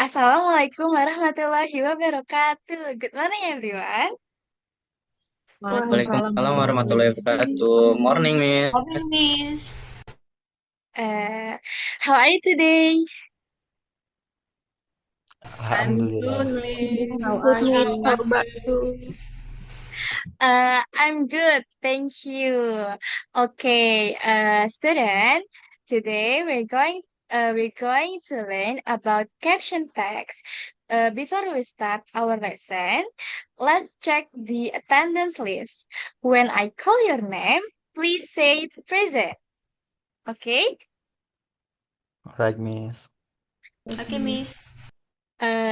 Assalamualaikum warahmatullahi wabarakatuh. Good morning, everyone. Waalaikumsalam Waalaikumsalam warahmatullahi warahmatullahi wabarakatuh. wabarakatuh. Morning, Morning, Miss. Miss. Uh, how are you today? I'm Alhamdulillah. good, I'm Miss. good, How Miss. How about about you? you? I'm good, thank you. Okay, student. Today we're going to learn about caption text. Before we start our lesson, let's check the attendance list. When I call your name, please say present. Okay? Right, Miss. Okay, Miss.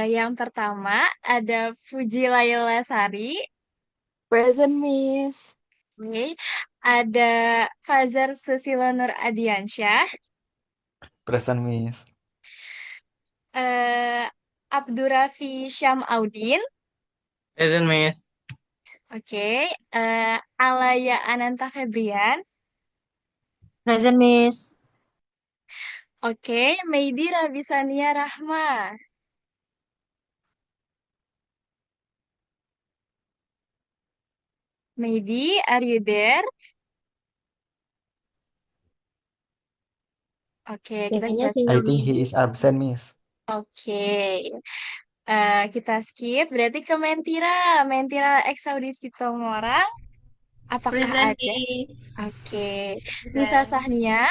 Yang pertama ada Puji Layla Sari, Present, Miss. oke. Ada Fazar Susilo Nur Adiansyah, Present, Miss. eh Abdurrafi Syam Audin, Present, Miss. oke. Alaya Ananta Febrian, Present, Miss. oke. Meidi Rabisania Rahma, Meidi, are you there? Oke, kita Kayaknya bisa I sinyal skip. think he Miss. is absent, Miss. Oke, kita skip. Berarti ke Mentira, Mentira Eksaudisi Tomorang. Apakah Present, ada? Miss. Oke. Nisa Present. Sahnia,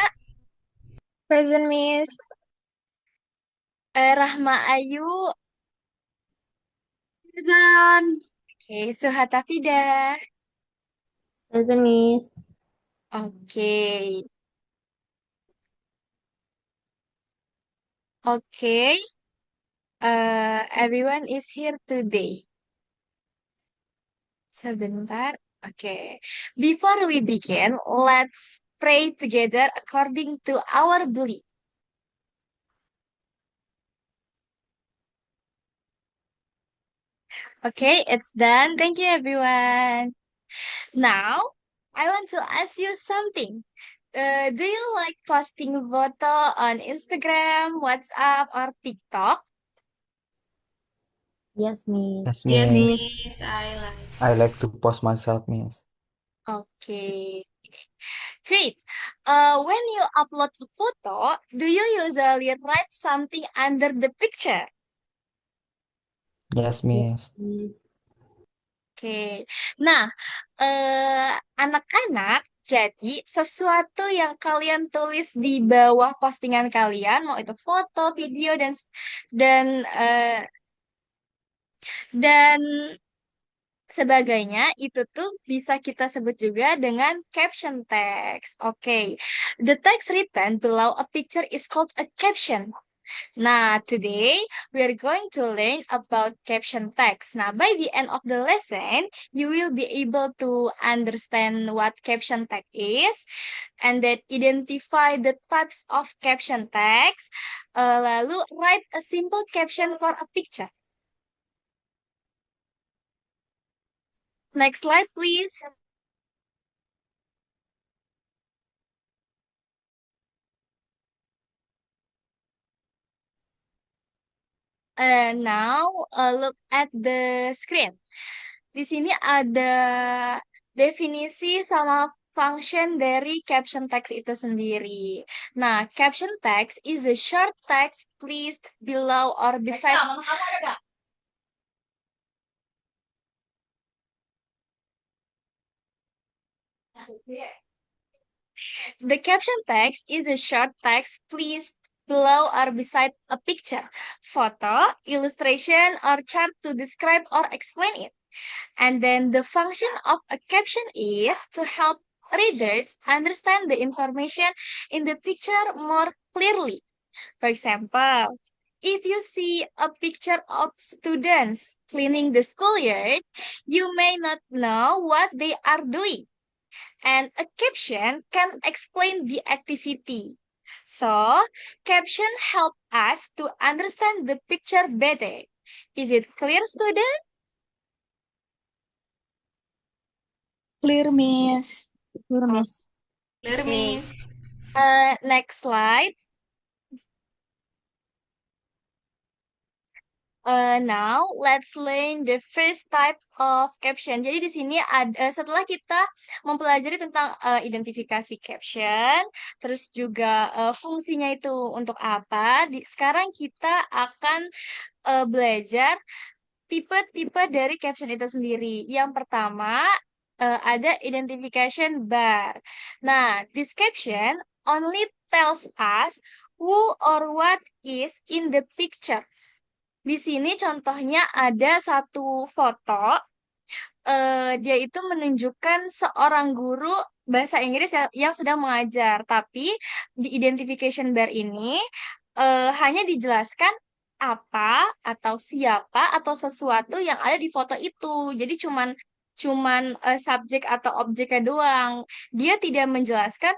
Present, Miss. Rahma Ayu, Present. oke, Suhata Fida, Present, Miss. oke, oke, everyone is here today. Sebentar, oke. Before we begin, let's pray together according to our belief. Okay, it's done. Thank you, everyone. Now, I want to ask you something. Do you like posting photo on Instagram, WhatsApp, or TikTok? Yes, Miss. Yes, Yes, Miss. Miss. Miss. I like. I like to post myself, Miss. Okay, great. When you upload a photo, do you usually write something under the picture? Yes, Yes, Miss. Miss. Oke. Nah, anak-anak, jadi sesuatu yang kalian tulis di bawah postingan kalian, mau itu foto, video, dan sebagainya, itu tuh bisa kita sebut juga dengan caption text. Oke. The text written below a picture is called a caption. Nah, today we're going to learn about caption text. Nah, by the end of the lesson, you will be able to understand what caption text is and then identify the types of caption text. Lalu write a simple caption for a picture. Next slide, please. Now, look at the screen. Di sini ada definisi sama function dari caption text itu sendiri. Nah, caption text is a short text placed below or beside. The caption text is a short text placed below or beside a picture, photo, illustration, or chart to describe or explain it. And then the function of a caption is to help readers understand the information in the picture more clearly. For example, if you see a picture of students cleaning the schoolyard, you may not know what they are doing. And a caption can explain the activity. So, caption help us to understand the picture better. Is it clear, student? Clear, Miss. Clear, Miss. Clear, Okay. Miss. Next slide. Now let's learn the first type of caption. Jadi di sini ada setelah kita mempelajari tentang identifikasi caption, terus juga fungsinya itu untuk apa. Sekarang kita akan belajar tipe-tipe dari caption itu sendiri. Yang pertama ada identification bar. Nah, this caption only tells us who or what is in the picture. Di sini contohnya ada satu foto, dia itu menunjukkan seorang guru bahasa Inggris yang sedang mengajar, tapi di identification bar ini hanya dijelaskan apa atau siapa atau sesuatu yang ada di foto itu. Jadi cuman cuman subjek atau objeknya doang. Dia tidak menjelaskan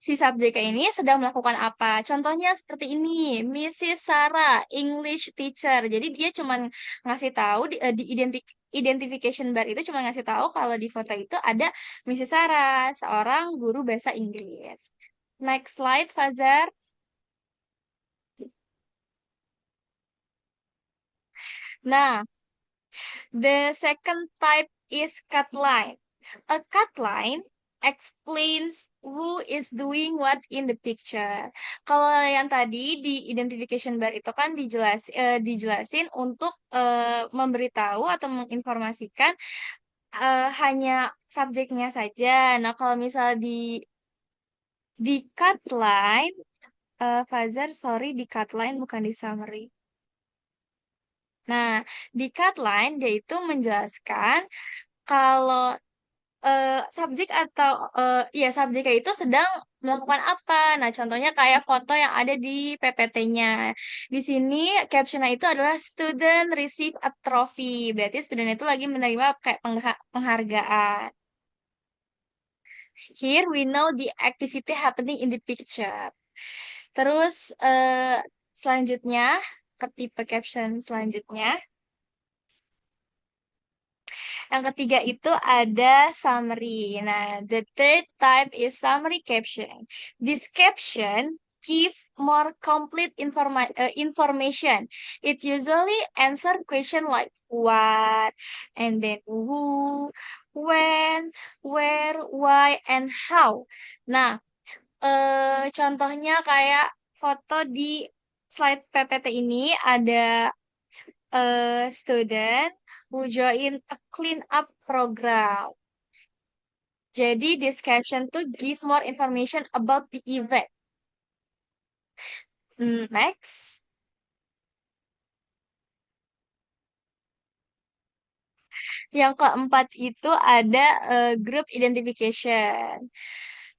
si subjeknya ini sedang melakukan apa. Contohnya seperti ini, Mrs. Sarah, English teacher. Jadi dia cuman ngasih tahu di identification bar itu cuma ngasih tahu kalau di foto itu ada Mrs. Sarah, seorang guru bahasa Inggris. Next slide, Fazar. Nah, the second type is cut line. A cut line explains who is doing what in the picture. Kalau yang tadi di identification bar itu kan dijelasin untuk memberitahu atau menginformasikan hanya subjeknya saja. Nah, kalau misal di cut line, Fazar, sorry, di cut line bukan di summary. Nah, di cut line dia itu menjelaskan kalau subjek atau ya subjeknya itu sedang melakukan apa. Nah, contohnya kayak foto yang ada di PPT-nya. Di sini captionnya itu adalah student receive a trophy. Berarti student itu lagi menerima kayak penghargaan. Here we know the activity happening in the picture. Terus selanjutnya ke tipe caption selanjutnya. Yang ketiga itu ada summary. Nah, the third type is summary caption. This caption give more complete information. It usually answer question like what, and then who, when, where, why, and how. Nah, contohnya kayak foto di slide PPT ini ada student who join a clean up program. Jadi this caption to give more information about the event. Next. Yang keempat itu ada group identification.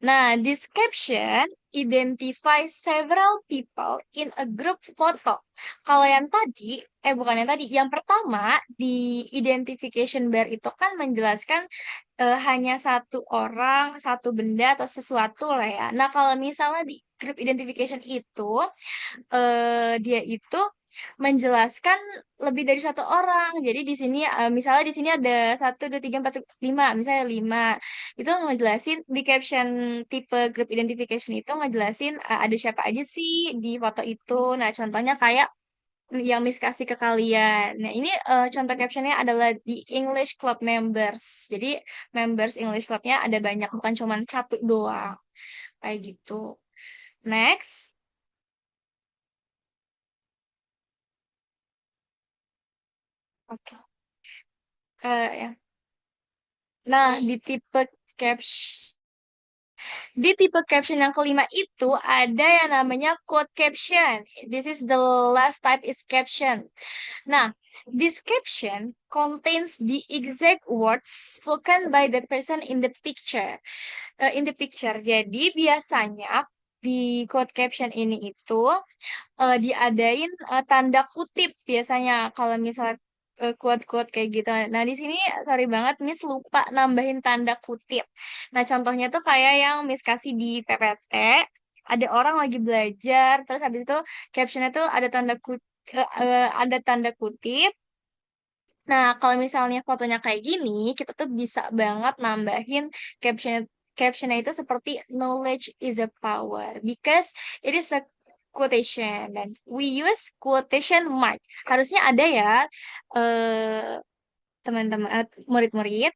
Nah, this caption identify several people in a group photo. Kalau yang tadi, bukan yang tadi, yang pertama di identification bar itu kan menjelaskan hanya satu orang, satu benda atau sesuatu lah ya. Nah, kalau misalnya di group identification itu dia itu menjelaskan lebih dari satu orang. Jadi di sini misalnya di sini ada 1, 2, 3, 4, 5, misalnya 5. Itu ngejelasin di caption tipe group identification itu ngejelasin ada siapa aja sih di foto itu. Nah, contohnya kayak yang Miss kasih ke kalian. Nah, ini contoh captionnya adalah di English Club members. Jadi members English Clubnya ada banyak, bukan cuma satu doang. Kayak gitu. Next. Oke. Ya. Nah, caption di tipe caption yang kelima itu ada yang namanya quote caption. This is the last type is caption. Nah, this caption contains the exact words spoken by the person in the picture. Jadi biasanya di quote caption ini itu diadain tanda kutip biasanya kalau misalnya quote-quote kayak gitu. Nah, di sini sorry banget Miss lupa nambahin tanda kutip. Nah, contohnya tuh kayak yang Miss kasih di PPT, ada orang lagi belajar, terus habis itu captionnya tuh ada tanda kutip. Nah, kalau misalnya fotonya kayak gini, kita tuh bisa banget nambahin captionnya itu seperti knowledge is a power because it is a quotation dan we use quotation mark. Harusnya ada ya eh, teman-teman murid-murid.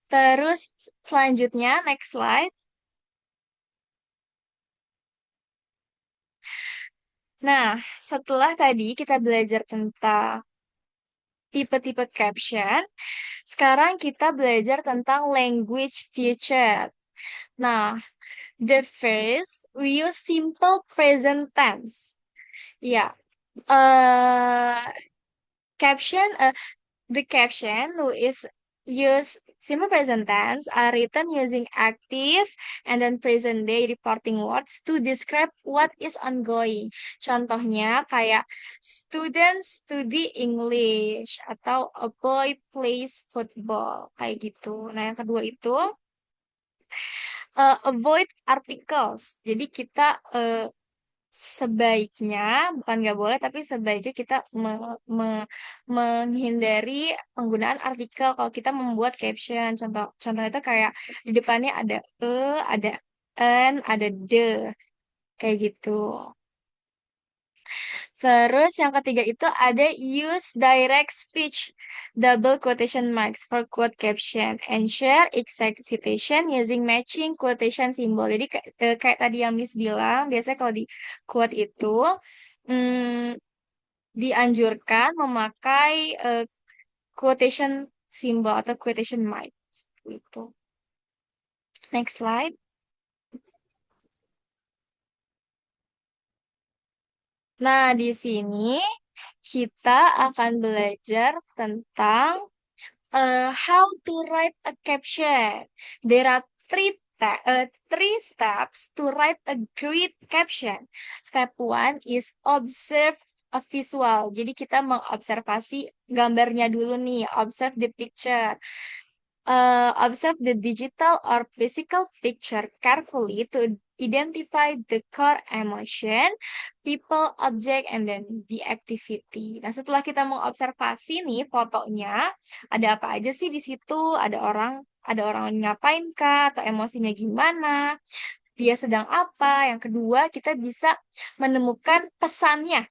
Terus selanjutnya next slide. Nah, setelah tadi kita belajar tentang tipe-tipe caption, sekarang kita belajar tentang language feature. Nah, the first we use simple present tense. Ya, eh caption, the caption who is use simple present tense are written using active and then present day reporting words to describe what is ongoing. Contohnya kayak students study English atau a boy plays football kayak gitu. Nah, yang kedua itu avoid articles. Jadi kita sebaiknya, bukan nggak boleh, tapi sebaiknya kita menghindari penggunaan artikel kalau kita membuat caption. Contoh itu kayak di depannya ada ada ada the, kayak gitu. Terus yang ketiga itu ada use direct speech double quotation marks for quote caption and share exact citation using matching quotation symbol. Jadi kayak tadi yang Miss bilang, biasanya kalau di quote itu hmm, dianjurkan memakai quotation symbol atau quotation marks itu. Next slide. Nah, di sini kita akan belajar tentang how to write a caption. There are three steps to write a great caption. Step one is observe a visual. Jadi kita mengobservasi gambarnya dulu nih. Observe the picture. Observe the digital or physical picture carefully to identify the core emotion, people, object, and then the activity. Nah, setelah kita mengobservasi nih fotonya, ada apa aja sih di situ? Ada orang ngapain kah? Atau emosinya gimana? Dia sedang apa? Yang kedua, kita bisa menemukan pesannya.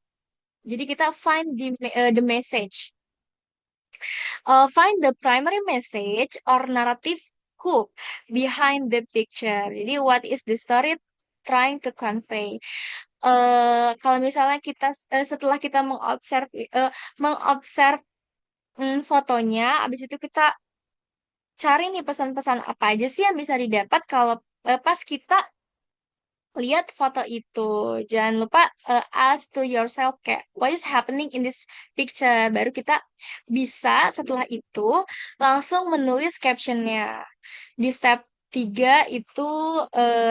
Jadi kita find the message. Find the primary message or narrative hook behind the picture. Jadi, what is the story trying to convey? Kalau misalnya kita setelah kita mengobserv fotonya, habis itu kita cari nih pesan-pesan apa aja sih yang bisa didapat kalau pas kita lihat foto itu. Jangan lupa ask to yourself kayak what is happening in this picture. Baru kita bisa setelah itu langsung menulis captionnya. Di step 3 itu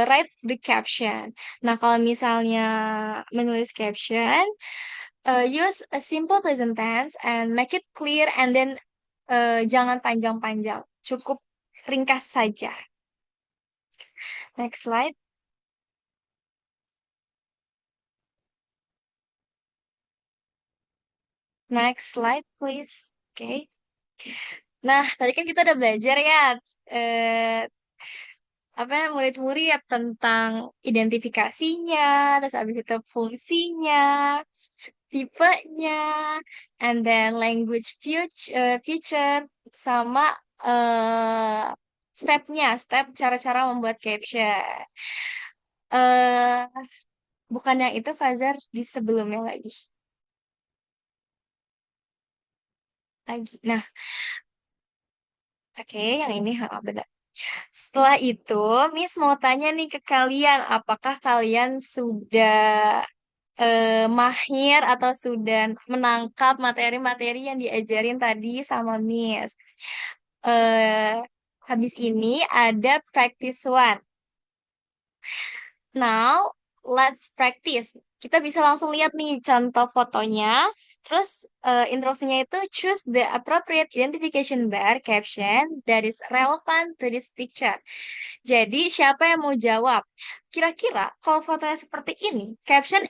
write the caption. Nah, kalau misalnya menulis caption, use a simple present tense and make it clear and then jangan panjang-panjang. Cukup ringkas saja. Next slide. Next slide, please. Oke. Nah, tadi kan kita udah belajar ya, eh, apa ya, murid-murid tentang identifikasinya, terus habis itu fungsinya, tipenya, and then language feature, sama step cara-cara membuat caption. eh Bukan yang itu, Fazar, di sebelumnya lagi. Nah, oke, yang ini benar. Setelah itu, Miss mau tanya nih ke kalian, apakah kalian sudah mahir atau sudah menangkap materi-materi yang diajarin tadi sama Miss? Eh, Habis ini ada practice one. Now, let's practice. Kita bisa langsung lihat nih contoh fotonya. Terus instruksinya itu choose the appropriate identification bar caption that is relevant to this picture. Jadi, siapa yang mau jawab? Kira-kira kalau fotonya seperti ini, caption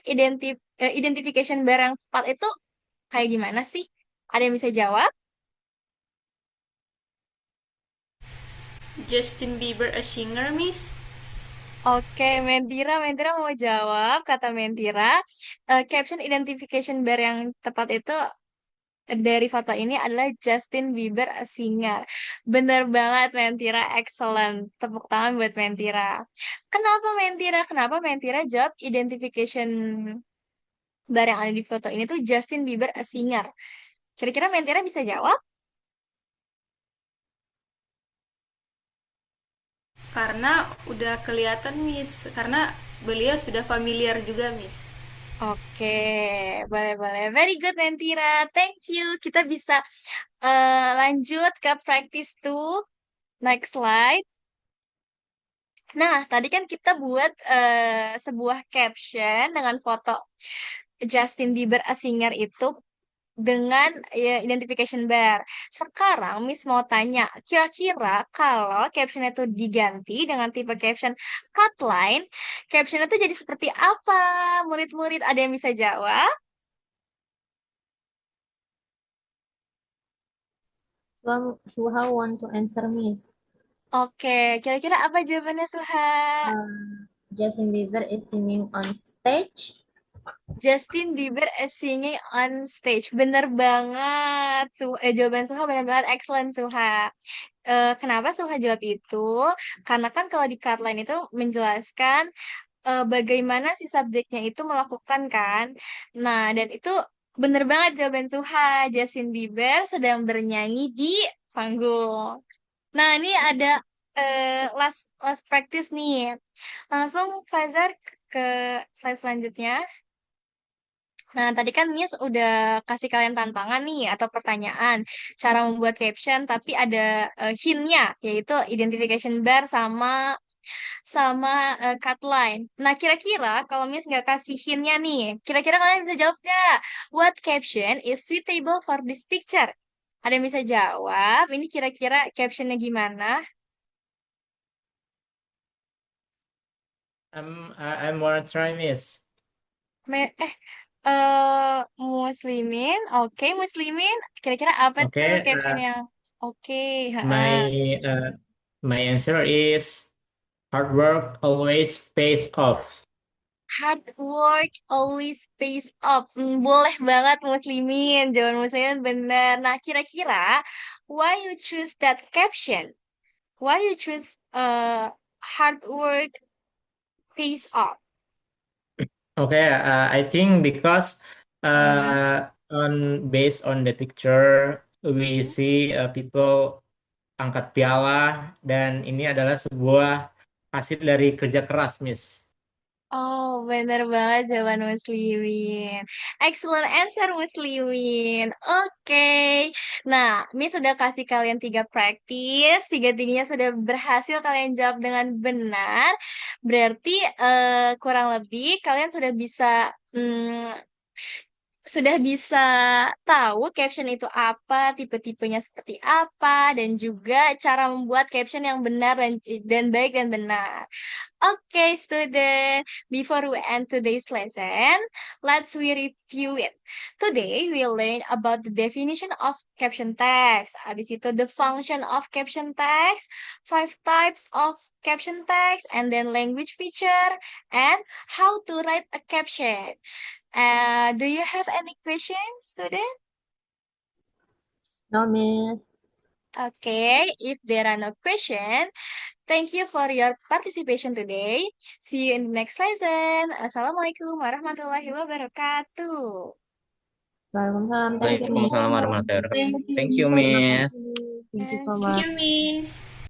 identification bar yang tepat itu kayak gimana sih? Ada yang bisa jawab? Justin Bieber a singer, Miss? Oke, Mentira mau jawab. Kata Mentira, caption identification bar yang tepat itu dari foto ini adalah Justin Bieber a singer. Bener banget Mentira, excellent. Tepuk tangan buat Mentira. Kenapa Mentira? Kenapa Mentira jawab identification bar yang ada di foto ini tuh Justin Bieber a singer? Kira-kira Mentira bisa jawab? Karena udah kelihatan, Miss. Karena beliau sudah familiar juga, Miss. Oke, boleh-boleh. Very good, Mentira. Thank you. Kita bisa lanjut ke practice 2. Next slide. Nah, tadi kan kita buat sebuah caption dengan foto Justin Bieber a singer itu dengan identification bar. Sekarang Miss mau tanya, kira-kira kalau caption itu diganti dengan tipe caption hotline, caption itu jadi seperti apa? Murid-murid ada yang bisa jawab? Suha want to answer, Miss. Oke, kira-kira apa jawabannya Suha? Justin Bieber is singing on stage. Justin Bieber is singing on stage. Bener banget. Jawaban Suha bener banget. Excellent, Suha. Kenapa Suha jawab itu? Karena kan kalau di Cutline itu menjelaskan bagaimana si subjeknya itu melakukan kan. Nah, dan itu bener banget jawaban Suha. Justin Bieber sedang bernyanyi di panggung. Nah, ini ada last last practice nih. Langsung Fazar ke slide selanjutnya. Nah, tadi kan Miss udah kasih kalian tantangan nih atau pertanyaan cara membuat caption, tapi ada hint-nya, yaitu identification bar sama sama cut line. Nah, kira-kira kalau Miss nggak kasih hint-nya nih, kira-kira kalian bisa jawab nggak? What caption is suitable for this picture? Ada yang bisa jawab? Ini kira-kira captionnya gimana? I'm wanna try, Miss. Me- eh, Muslimin, oke Muslimin. Kira-kira apa tuh Okay, caption yang oke? my my answer is hard work always pays off. Hard work always pays off. Boleh banget Muslimin. Jawaban Muslimin benar. Nah, kira-kira why you choose that caption? Why you choose hard work pays off? Okay, I think because Hmm. on based on the picture we see people angkat piala dan ini adalah sebuah hasil dari kerja keras, Miss. Oh, bener banget jawaban Muslimin. Excellent answer Muslimin. Oke. Nah, Miss sudah kasih kalian 3 praktis. Tiga-tiganya sudah berhasil kalian jawab dengan benar. Berarti kurang lebih kalian sudah bisa tahu caption itu apa, tipe-tipenya seperti apa, dan juga cara membuat caption yang benar dan baik dan benar. Okay, student, before we end today's lesson, let's we review it. Today, we learn about the definition of caption text. Habis itu, the function of caption text, 5 types of caption text, and then language feature, and how to write a caption. Do you have any questions, student? No, Miss. Okay, if there are no questions, thank you for your participation today. See you in the next lesson. Assalamualaikum warahmatullahi wabarakatuh. Waalaikumsalam. Thank you, Miss. Waalaikumsalam warahmatullahi wabarakatuh. Thank you. Thank you, Miss. Thank you so Thank much. you, Miss.